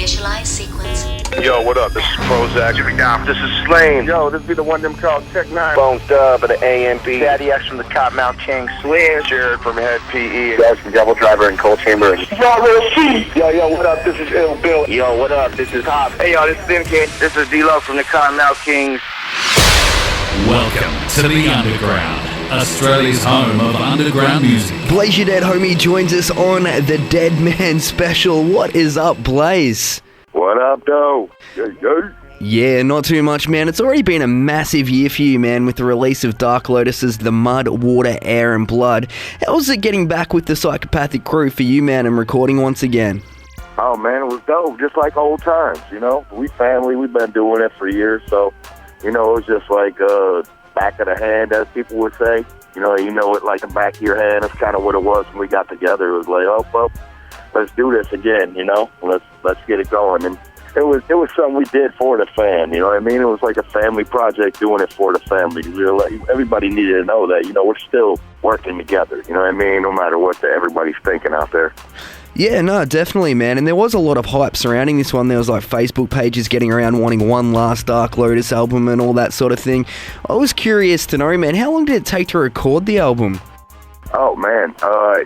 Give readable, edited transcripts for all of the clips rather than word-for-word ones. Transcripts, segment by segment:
Initialize sequence. Yo, what up? This is Prozac. Jimmy Down. This is Slang. Yo, this be the one them called Tech 9. Bones Dub of the AMP. Daddy X from the Cottonmouth King. Swear. Jared from Head PE. Guys from Devil Driver and Cold Chamber. Yo, what up? This is Ill Bill. Yo, what up? This is Hop. Hey, yo, this is MK. This is D-Lo from the Cottonmouth Kings. Welcome to the Underground, Australia's home of underground music. Blaze Your Dead homie joins us on the Deadman Special. What is up, Blaze? What up, though? Yeah, not too much, man. It's already been a massive year for you, man, with the release of Dark Lotus's The Mud, Water, Air and Blood. How was it getting back with the Psychopathic crew for you, man, and recording once again? Oh, man, it was dope. Just like old times, you know? We family. We've been doing it for years, so... You know, it was just like back of the hand, as people would say. You know it like the back of your hand. That's kind of what it was when we got together. It was like, oh, well, let's do this again. You know, let's get it going. And it was something we did for the fan. You know what I mean? It was like a family project, doing it for the family. Everybody needed to know that. You know, we're still working together. You know what I mean? No matter what everybody's thinking out there. Yeah, no, definitely, man. And there was a lot of hype surrounding this one. There was like Facebook pages getting around wanting one last Dark Lotus album and all that sort of thing. I was curious to know, man, how long did it take to record the album? Oh, man.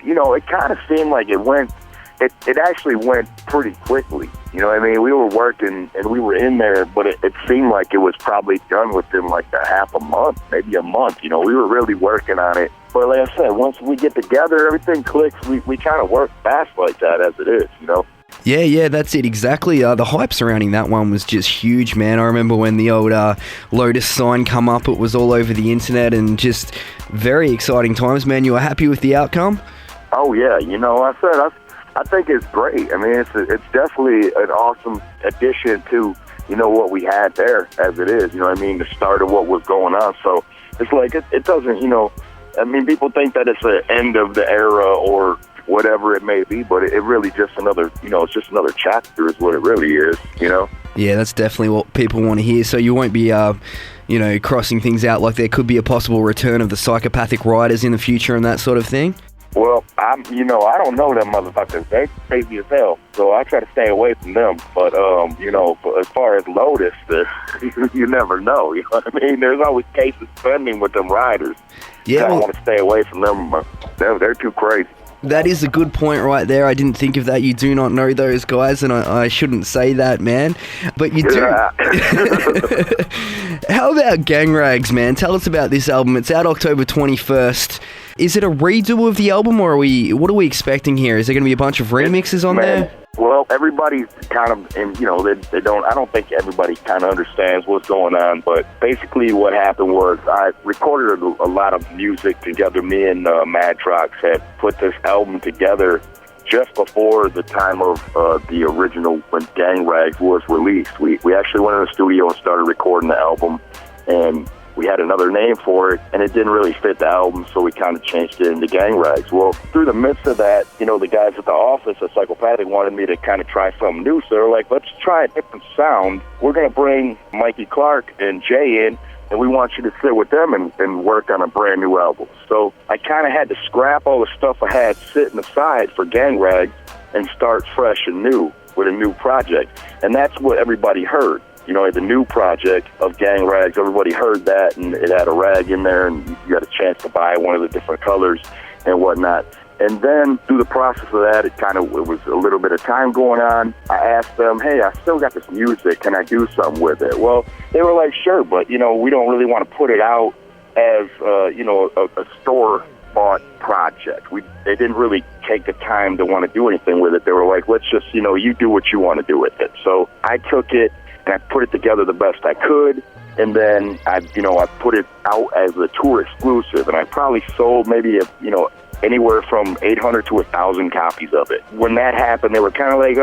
You know, it kind of seemed like it actually went pretty quickly. You know what I mean? We were working and we were in there, but it seemed like it was probably done within like a half a month, maybe a month. You know, we were really working on it. But like I said, once we get together, everything clicks. We kind of work fast like that as it is, you know? Yeah, that's it, exactly. The hype surrounding that one was just huge, man. I remember when the old Lotus sign come up, it was all over the internet and just very exciting times, man. You were happy with the outcome? Oh, yeah. You know, I think it's great. I mean, it's definitely an awesome addition to, you know, what we had there as it is. You know what I mean? The start of what was going on. So it's like it doesn't, you know, I mean, people think that it's the end of the era or whatever it may be, but it really just another, you know, it's just another chapter is what it really is, you know? Yeah, that's definitely what people want to hear. So you won't be, you know, crossing things out like there could be a possible return of the Psychopathic Rydas in the future and that sort of thing? Well, I don't know them motherfuckers. They crazy as hell, so I try to stay away from them. But, you know, as far as Lotus, you never know. You know what I mean? There's always cases pending with them riders. Yeah, I want to stay away from them. They're too crazy. That is a good point right there. I didn't think of that. You do not know those guys, and I shouldn't say that, man. But you do. Yeah. How about Gang Rags, man? Tell us about this album. It's out October 21st. Is it a redo of the album, or what are we expecting here? Is there going to be a bunch of remixes on there? Well, everybody's kind of, and you know, they don't. I don't think everybody kind of understands what's going on. But basically, what happened was I recorded a lot of music together. Me and Madrox had put this album together just before the time of the original when Gang Rags was released. We actually went in the studio and started recording the album, and we had another name for it, and it didn't really fit the album, so we kind of changed it into Gang Rags. Well, through the midst of that, you know, the guys at the office at Psychopathic wanted me to kind of try something new, so they're like, let's try a different sound. We're going to bring Mikey Clark and Jay in, and we want you to sit with them and work on a brand new album. So I kind of had to scrap all the stuff I had sitting aside for Gang Rags and start fresh and new with a new project, and that's what everybody heard. You know, the new project of Gang Rags, everybody heard that, and it had a rag in there, and you got a chance to buy one of the different colors and whatnot. And then through the process of that, it was a little bit of time going on. I asked them, hey, I still got this music. Can I do something with it? Well, they were like, sure, but, you know, we don't really want to put it out as, you know, a store-bought project. They didn't really take the time to want to do anything with it. They were like, let's just, you know, you do what you want to do with it. So I took it, and I put it together the best I could, and then I put it out as a tour exclusive, and I probably sold maybe anywhere from 800 to 1,000 copies of it. When that happened, they were kind of like,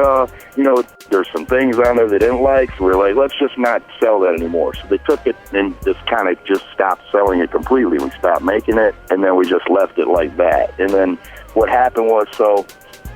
you know, there's some things on there they didn't like, so we were like, let's just not sell that anymore. So they took it and just kind of just stopped selling it completely. We stopped making it, and then we just left it like that. And then what happened was, so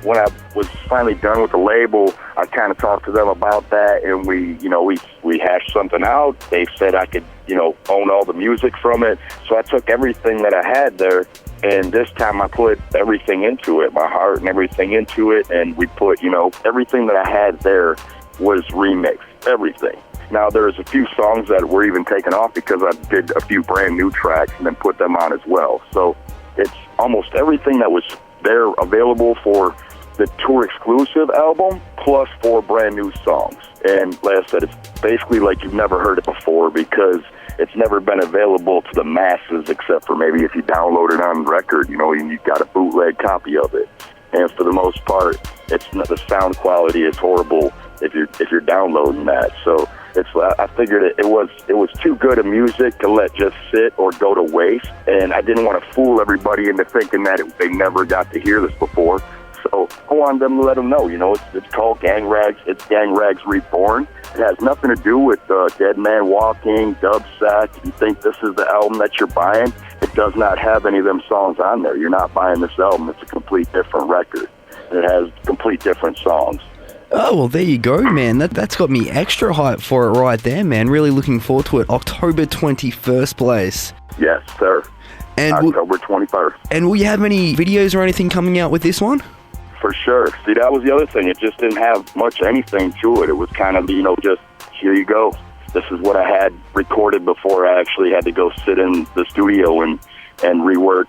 when I was finally done with the label, I kind of talked to them about that, and we hashed something out. They said I could, you know, own all the music from it. So I took everything that I had there, and this time I put everything into it, my heart and everything into it, and we put, you know, everything that I had there was remixed, everything. Now, there's a few songs that were even taken off because I did a few brand new tracks and then put them on as well. So it's almost everything that was there available for the tour exclusive album, plus 4 brand new songs. And like I said, it's basically like you've never heard it before because it's never been available to the masses except for maybe if you download it on record, you know, and you've got a bootleg copy of it. And for the most part, the sound quality is horrible if you're downloading that. So I figured it was too good of music to let just sit or go to waste, and I didn't want to fool everybody into thinking that they never got to hear this before. So I wanted them to let them know, you know, it's called Gang Rags. It's Gang Rags Reborn. It has nothing to do with Deadman Walking, Dubsack. If you think this is the album that you're buying, it does not have any of them songs on there. You're not buying this album. It's a complete different record. It has complete different songs. Oh, well, there you go, man. That's got me extra hyped for it right there, man. Really looking forward to it. October 21st, place. Yes, sir. And October 21st. And will you have any videos or anything coming out with this one? For sure. See, that was the other thing. It just didn't have much anything to it. It was kind of, you know, just, here you go. This is what I had recorded before I actually had to go sit in the studio and rework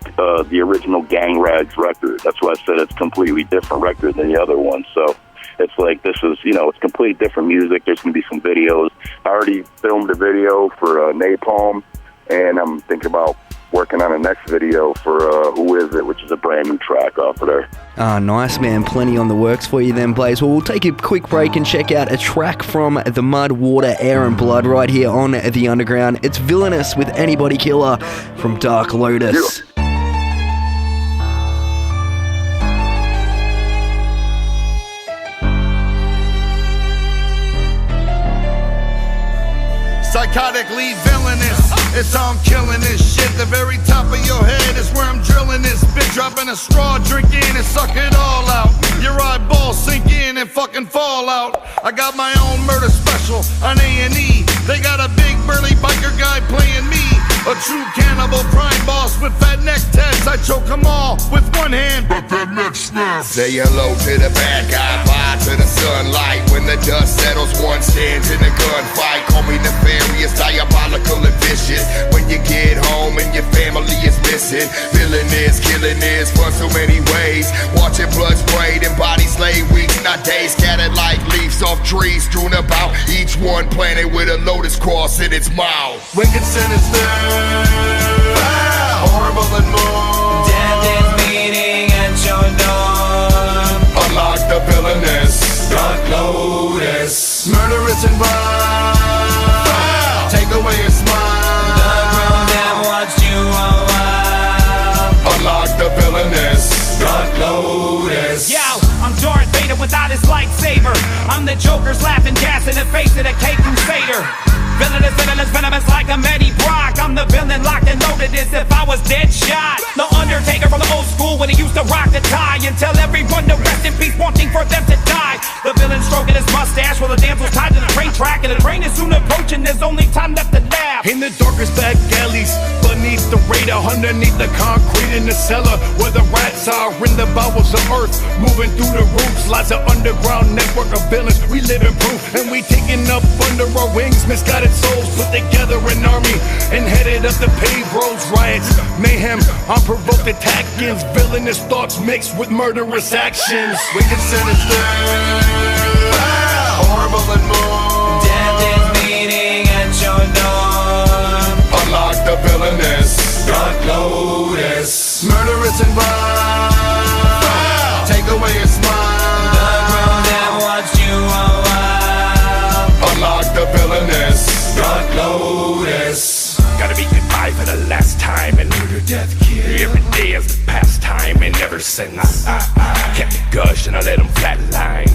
the original Gang Rags record. That's why I said it's a completely different record than the other one. So it's like this is, you know, it's completely different music. There's going to be some videos. I already filmed a video for Napalm, and I'm thinking about working on a next video for Who Is It, which is a brand new track off of there. Ah, nice, man. Plenty on the works for you then, Blaze. Well, we'll take a quick break and check out a track from the Mud, Water, Air and Blood right here on The Underground. It's Villainous with Anybody Killer from Dark Lotus. Yeah. Psychotically villainous, it's how I'm killing this shit. The very top of your head is where I'm drilling this bitch. Dropping a straw, drink in and suck it all out. Your eyeballs sink in and fucking fall out. I got my own murder special on A&E. They got a big burly biker guy playing me, a true cannibal crime boss with fat neck tats. I choke them all with one hand, but that neck snaps. Say hello to the bad guy, bye to the sunlight. When the dust settles, one stands in a gunfight. Call me nefarious, diabolical and vicious. When you get home and your family is missing, villainous, killing is for so many ways. Watching blood sprayed and bodies lay weeks, not days. Scattered like leaves off trees strewn about, each one planted with a lotus cross in its mouth. Wicked, sinister, horrible and more. Death is beating at your door. Unlock the villainous, Dark Lotus. Murderous and vile, take away your smile. The ground that watched you a while. unlock the villainous, Dark Lotus. Yo, I'm Darth Vader without his lightsaber. I'm the Joker's laughing gas in the face of the K-Crusader. Villainous, venomous like a Eddie Brock. I'm the villain locked and loaded as if I was dead shot. The Undertaker from the old school when he used to rock the tie and tell everyone to rest in peace, wanting for them to die. The villain stroking his mustache while the damsel's tied to the train track, and the train is soon approaching. There's only time left to laugh. In the darkest back alleys, beneath the radar, underneath the concrete in the cellar, where the rats are in the bowels of earth, moving through the roots, lies an underground network of villains. We live in proof, and we taking up under our wings, misguided souls put together an army and headed up the paved roads, riots, mayhem, unprovoked attack-ins, villainous thoughts mixed with murderous actions. Wicked, sinister, horrible and more. Death is beating at your door. unlock the villainous, Dark Lotus. Murderous and vile, take away your smile. The ground that watched you a while. unlock the villainous, Dark Lotus. Gotta be goodbye for the last time and murder, death, kill. Every day is the pastime and ever since kept it gush and I let them flatline.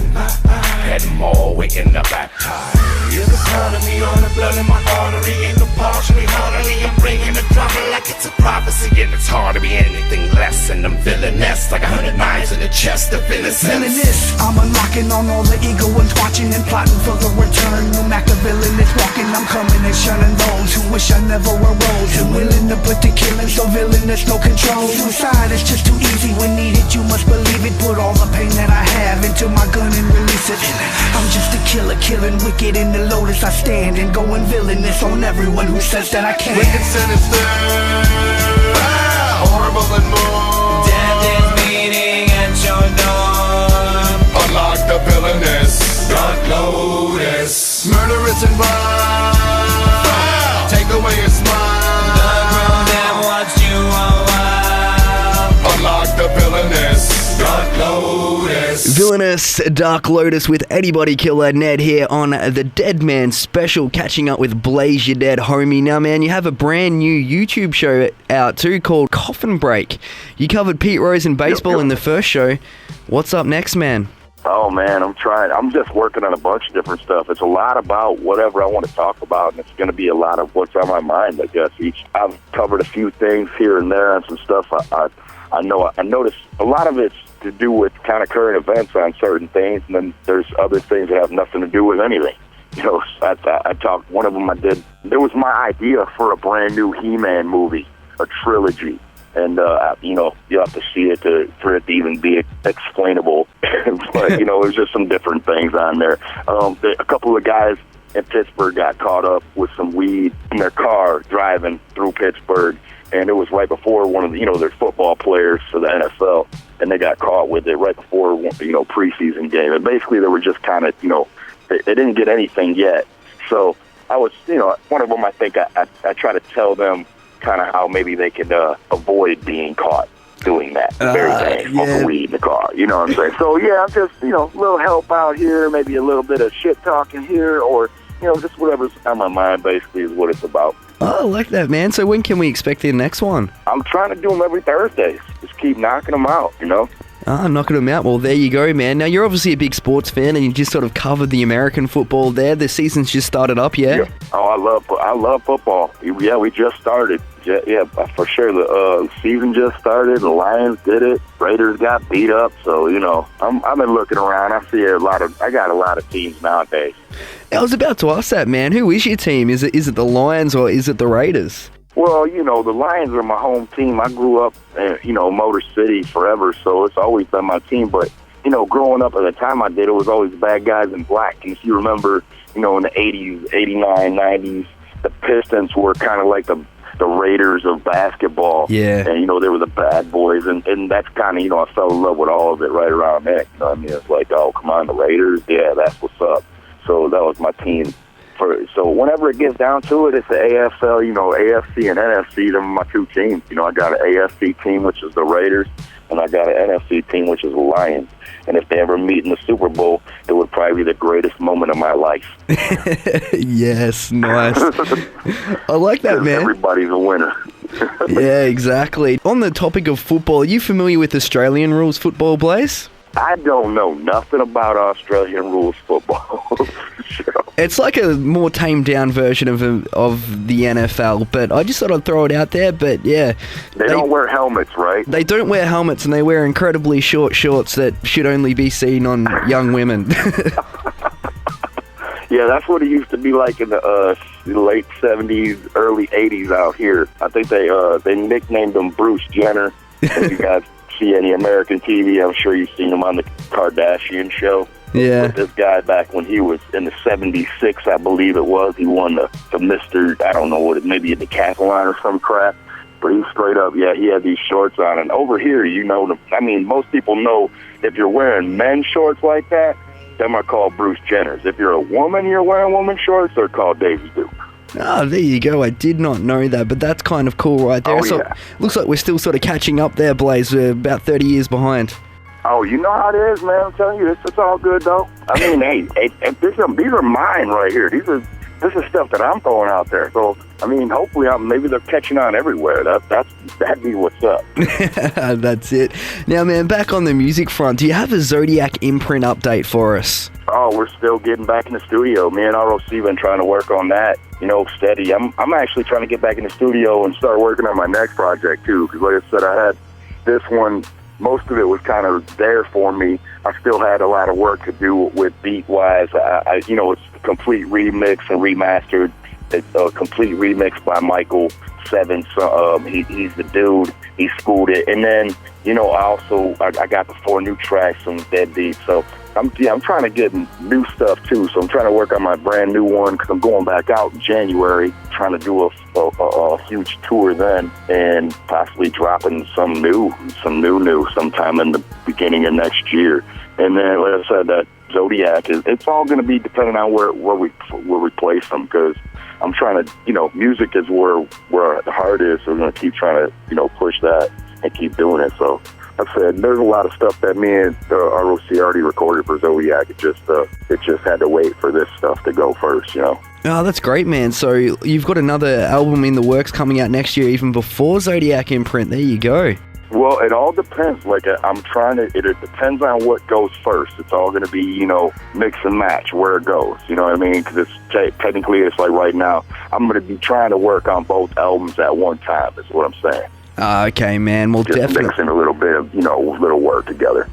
Had them all waking up at time. There's a part of me on the blood in my artery. Ain't no partially heartily. I'm bringing the drama like it's a prophecy, and it's hard to be anything less than them villainous, like 100 knives in the chest of innocence. Villainous, I'm unlocking on all the ego ones watching and plotting for the return. No Machiavellian is walking, I'm coming and shunning those who wish I never arose. Too willing to put the killing, so villainous, no control. Suicide is just too easy when needed, you must believe it. Put all the pain that I have into my gun and release opposite. I'm just a killer, killing wicked in the lotus I stand, and going villainous on everyone who says that I can't. Wicked, sinister, horrible and more. Death is beating at your door. Unlock the villainous, Dark Lotus. Murderous and vile, take away your smile. The crew that watched you a while. Unlock the villainous, Dark Lotus. Villainous Dark Lotus with Anybody Killer. Ned here on the Deadman Special, catching up with Blaze, your dead homie. Now, man, you have a brand new YouTube show out too called Coffin Break. You covered Pete Rose in baseball in the first show. What's up next, man? Oh, man, I'm trying. I'm just working on a bunch of different stuff. It's a lot about whatever I want to talk about, and it's going to be a lot of what's on my mind, I guess. I've covered a few things here and there and some stuff. I noticed a lot of it's to do with kind of current events on certain things, and then there's other things that have nothing to do with anything. You know, I talked, one of them I did, it was my idea for a brand new He-Man movie, a trilogy. And, you know, you have to see it for it to even be explainable. But, you know, there's just some different things on there. A couple of guys in Pittsburgh got caught up with some weed in their car driving through Pittsburgh. And it was right before one of the, you know, their football players for the NFL. And they got caught with it right before, you know, preseason game. And basically they were just kind of, you know, they didn't get anything yet. So I was, you know, one of them, I think I try to tell them kind of how maybe they could avoid being caught doing that very thing, smoking weed in the car. You know what I'm saying? So, yeah, I'm just, you know, a little help out here, maybe a little bit of shit talking here, or, you know, just whatever's on my mind basically is what it's about. Oh, I like that, man. So when can we expect the next one? I'm trying to do them every Thursday. Just keep knocking them out, you know? Knocking them out. Well, there you go, man. Now, you're obviously a big sports fan, and you just sort of covered the American football there. The season's just started up, yeah? Oh, I love football. Yeah, we just started. Yeah, for sure. The season just started. The Lions did it. Raiders got beat up. So, you know, I've been looking around. I got a lot of teams nowadays. I was about to ask that, man. Who is your team? Is it the Lions or is it the Raiders? Well, you know, the Lions are my home team. I grew up in, you know, Motor City forever, so it's always been my team. But, you know, growing up at the time I did, it was always bad guys in black. And if you remember, you know, in the 80s, 89, 90s, the Pistons were kind of like the Raiders of basketball. Yeah. And, you know, they were the bad boys. And that's kind of, you know, I fell in love with all of it right around there. You know what I mean? It's like, oh, come on, the Raiders? Yeah, that's what's up. So that was my team. So whenever it gets down to it, it's the AFL, you know, AFC and NFC. They're my two teams. You know, I got an AFC team, which is the Raiders, and I got an NFC team, which is the Lions. And if they ever meet in the Super Bowl, it would probably be the greatest moment of my life. Yes, nice. I like that, man. Everybody's a winner. Yeah, exactly. On the topic of football, are you familiar with Australian rules football, Blaze? I don't know nothing about Australian rules football. Sure. It's like a more tamed down version of the NFL, but I just thought I'd throw it out there. But yeah, they don't wear helmets, right? They don't wear helmets, and they wear incredibly short shorts that should only be seen on young women. Yeah, that's what it used to be like in the late 70s, early 80s out here. I think they nicknamed him Bruce Jenner. If you guys see any American TV, I'm sure you've seen him on the Kardashian show. Yeah. With this guy back when he was in the 76, I believe it was. He won the Mr., I don't know what it, maybe a decathlon or some crap. But he straight up, yeah, he had these shorts on. And over here, you know, I mean, most people know if you're wearing men's shorts like that, them are called Bruce Jenners. If you're a woman, you're wearing women's shorts, they're called Daisy Duke. Oh, there you go. I did not know that, but that's kind of cool right there. Oh, so yeah. Looks like we're still sort of catching up there, Blaze. We're about 30 years behind. Oh, you know how it is, man. I'm telling you, it's all good, though. I mean, hey, these are mine right here. This is stuff that I'm throwing out there. So, I mean, hopefully, maybe they're catching on everywhere. That'd be what's up. That's it. Now, man, back on the music front, do you have a Zodiac imprint update for us? Oh, we're still getting back in the studio. Me and ROC been trying to work on that, you know, steady. I'm actually trying to get back in the studio and start working on my next project, too, because like I said, I had this one. Most of it was kind of there for me. I still had a lot of work to do with beat-wise. You know, it's a complete remix and remastered. It's a complete remix by Michael Seven. He's the dude. He schooled it. And then, you know, I got the 4 new tracks from Deadbeat. So I'm trying to get new stuff too. So I'm trying to work on my brand new one because I'm going back out in January, trying to do a huge tour then, and possibly dropping some new sometime in the beginning of next year. And then, like I said, that Zodiac it's all going to be depending on where we place them, because I'm trying to, music is where the heart is. So we're going to keep trying to, push that and keep doing it. So I said, there's a lot of stuff that me and ROC already recorded for Zodiac. It just had to wait for this stuff to go first, Oh, that's great, man. So you've got another album in the works coming out next year, even before Zodiac imprint. There you go. Well, it all depends. Like, it depends on what goes first. It's all going to be, mix and match where it goes. You know what I mean? Because technically, it's like right now, I'm going to be trying to work on both albums at one time, is what I'm saying. Okay, man. Well, just definitely mixing a little bit of, little work together.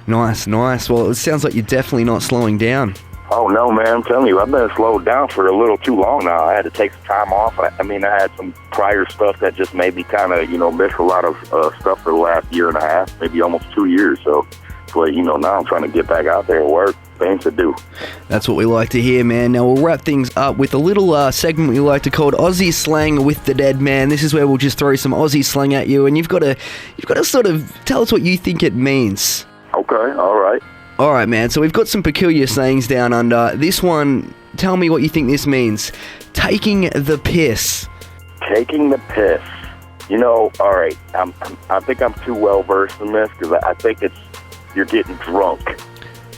Nice. Well, it sounds like you're definitely not slowing down. Oh, no, man. I'm telling you, I've been slowed down for a little too long now. I had to take some time off. I had some prior stuff that just made me kind of, miss a lot of stuff for the last year and a half, maybe almost 2 years. So, now I'm trying to get back out there and work. Things to do. That's what we like to hear, man. Now, we'll wrap things up with a little segment we like to call Aussie Slang with the Deadman. This is where we'll just throw some Aussie slang at you, and you've got to sort of tell us what you think it means. Okay, all right. All right, man. So we've got some peculiar sayings down under. This one, tell me what you think this means. Taking the piss. Taking the piss. All right. I think I'm too well versed in this because I think you're getting drunk.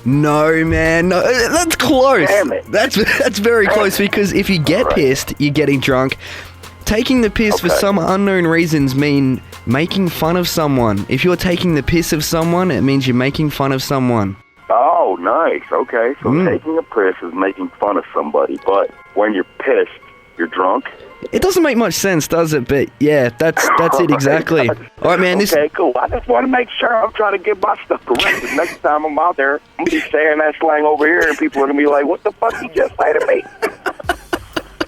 No, man. No, that's close. Damn it. That's very close, because if you get pissed, you're getting drunk. Taking the piss for some unknown reasons mean making fun of someone. If you're taking the piss of someone, it means you're making fun of someone. Oh, nice. Okay, so taking a piss is making fun of somebody, but when you're pissed, you're drunk? It doesn't make much sense, does it? But yeah, that's it exactly. All right, man. Okay, cool. I just want to make sure I'm trying to get my stuff correct. Next time I'm out there, I'm going to be saying that slang over here, and people are going to be like, what the fuck you just say to me?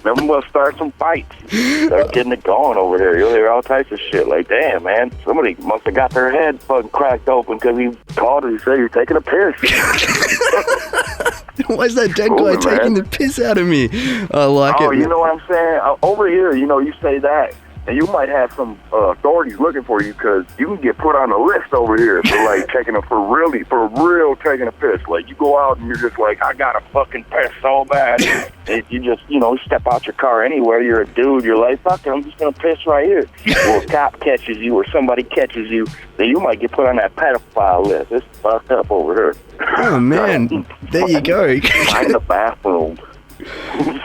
Then I'm going to start some fights. Start getting it going over here. You'll hear all types of shit. Like, damn, man, somebody must have got their head fucking cracked open because he called and he said you're taking a piss. Why is that dead guy taking the piss out of me? I like it. Oh, you know what I'm saying? Over here, you say that, and you might have some authorities looking for you because you can get put on a list over here for like for real taking a piss. Like, you go out and you're just like, I got to fucking piss so bad. And you just, step out your car anywhere. You're a dude. You're like, fuck it, I'm just going to piss right here. Well, a cop catches you or somebody catches you, then you might get put on that pedophile list. It's fucked up over here. Oh, man. There you go. Find the bathroom.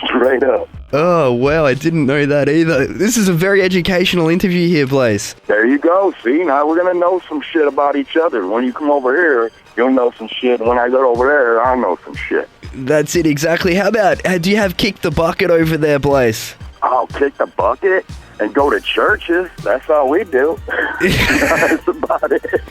Straight up. Oh, wow, I didn't know that either. This is a very educational interview here, Blaze. There you go. See, now we're going to know some shit about each other. When you come over here, you'll know some shit. When I go over there, I'll know some shit. That's it, exactly. How about, do you have Kick the Bucket over there, Blaze? I'll kick the bucket and go to churches. That's all we do. That's about it.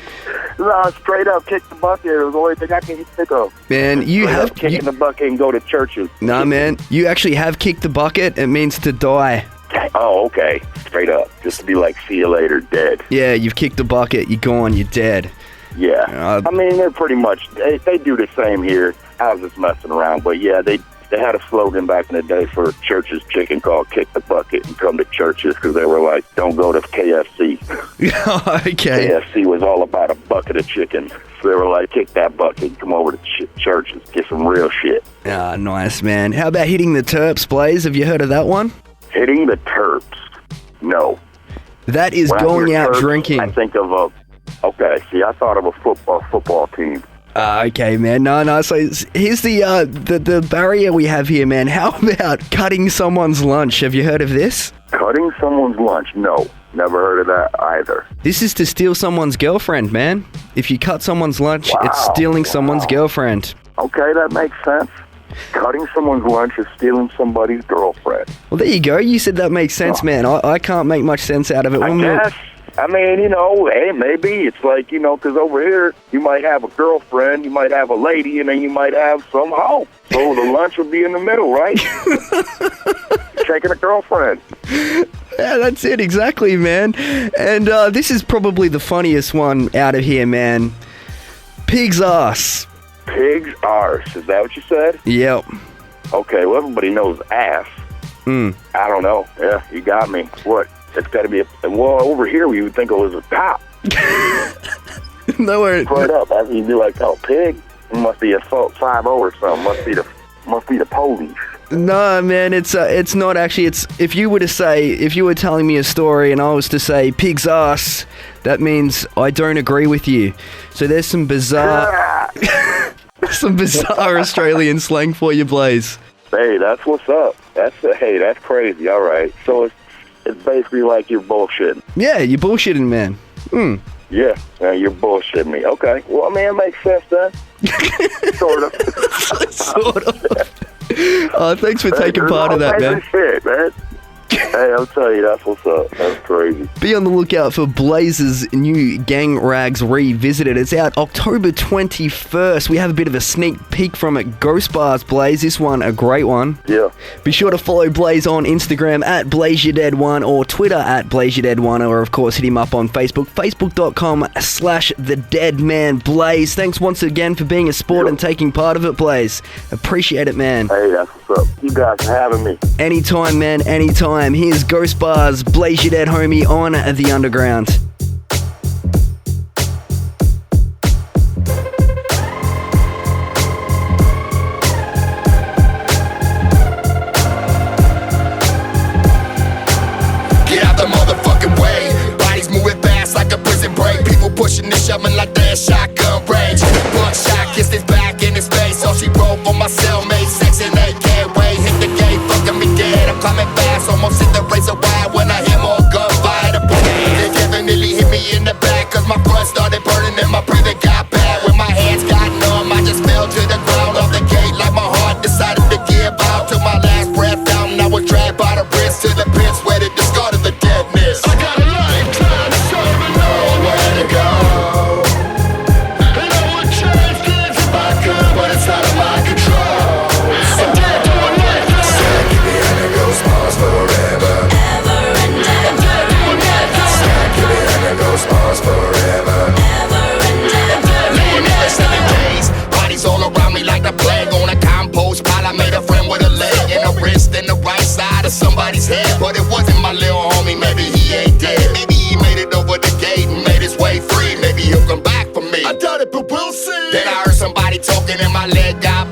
No, straight up kick the bucket. It was the only thing I can think of. Man, you straight have... Kicking the bucket and go to churches. Nah, man. You actually have kicked the bucket. It means to die. Oh, okay. Straight up. Just to be like, see you later, dead. Yeah, you've kicked the bucket. You're gone. You're dead. Yeah. They're pretty much... They do the same here. I was just messing around. But, yeah, they had a slogan back in the day for churches chicken called Kick the Bucket and come to churches because they were like, don't go to KFC. Okay. KFC was all about a bucket of chicken. So they were like, kick that bucket and come over to churches, get some real shit. Ah, nice, man. How about hitting the terps, Blaze? Have you heard of that one? Hitting the terps? No. That is going out drinking. I think of I thought of a football team. Okay, man. No. So here's the barrier we have here, man. How about cutting someone's lunch? Have you heard of this? Cutting someone's lunch? No. Never heard of that either. This is to steal someone's girlfriend, man. If you cut someone's lunch, it's stealing someone's girlfriend. Okay, that makes sense. Cutting someone's lunch is stealing somebody's girlfriend. Well, there you go. You said that makes sense, man. I can't make much sense out of it. I guess. Hey, maybe it's like, because over here, you might have a girlfriend, you might have a lady, and then you might have some hoe. So the lunch would be in the middle, right? Taking a girlfriend. Yeah, that's it, exactly, man. And this is probably the funniest one out of here, man. Pig's ass. Pig's arse. Is that what you said? Yep. Okay, well, everybody knows ass. I don't know. Yeah, you got me. What? It's got to be well, over here we would think it was a cop. Nowhere. Straight up. I mean, you'd be like, oh, pig? It must be a 5-0 or something. Must be the police. No, man, it's not actually. It's if you were telling me a story and I was to say pig's ass, that means I don't agree with you. So there's some bizarre Australian slang for you, Blaze. Hey, that's what's up. That's crazy. All right. So it's basically like you're bullshitting. Yeah, you're bullshitting, man. Yeah, you're bullshitting me. Okay. Well, I mean, it makes sense then. Sort of. Sort of. Oh, thanks for taking part of that, man. Shit, man. Hey, I'll tell you, that's what's up. That's crazy. Be on the lookout for Blaze's new Gang Rags Revisited. It's out October 21st. We have a bit of a sneak peek from it. Ghost Bars, Blaze. This one, a great one. Yeah. Be sure to follow Blaze on Instagram at BlazeYourDead1 or Twitter at BlazeYourDead1, or of course hit him up on Facebook, facebook.com/TheDeadmanBlaze. Thanks once again for being a sport and taking part of it, Blaze. Appreciate it, man. Hey, that's what's up. You guys for having me. Anytime, man, anytime. Here's Ghost Bars, Blaze Your Dead, homie, on The Underground. Get out the motherfucking way. Bodies moving fast like a prison break. People pushing and shoving like they're shotgun range. Buckshot kissed his back in his face. All she wrote for my cellmate. Sex and they can't wait. Hit the gate, fucking me dead. I'm coming fast, almost hit the razor wire when I hear more gunfire. The bullet definitely hit me in the back, cause my front started burning and my breathing got bad. When my hands got numb, I just fell to the ground off the gate like my heart decided to give out. Took my last breath out and I was dragged by the wrist to the pits where they discarded the deadness. I got a lifetime to serve and nowhere to go. And I would change things if I could, but it's out of my control. I'm dead to a lifetime. Stack it behind the ghost bars forever. Ever and ever. I'm dead to a lifetime. Stack it behind the ghost bars forever. Ever and ever. Living in the 7 days. Bodies all around me like the plague on a compost pile. I made a friend with a leg and a wrist and the right side of somebody's head, but it wasn't my little homie. Maybe he ain't dead. Maybe he made it over the gate and made his way free. Maybe he'll come back for me. I doubt it, but we'll see. Then I heard somebody talking and my leg got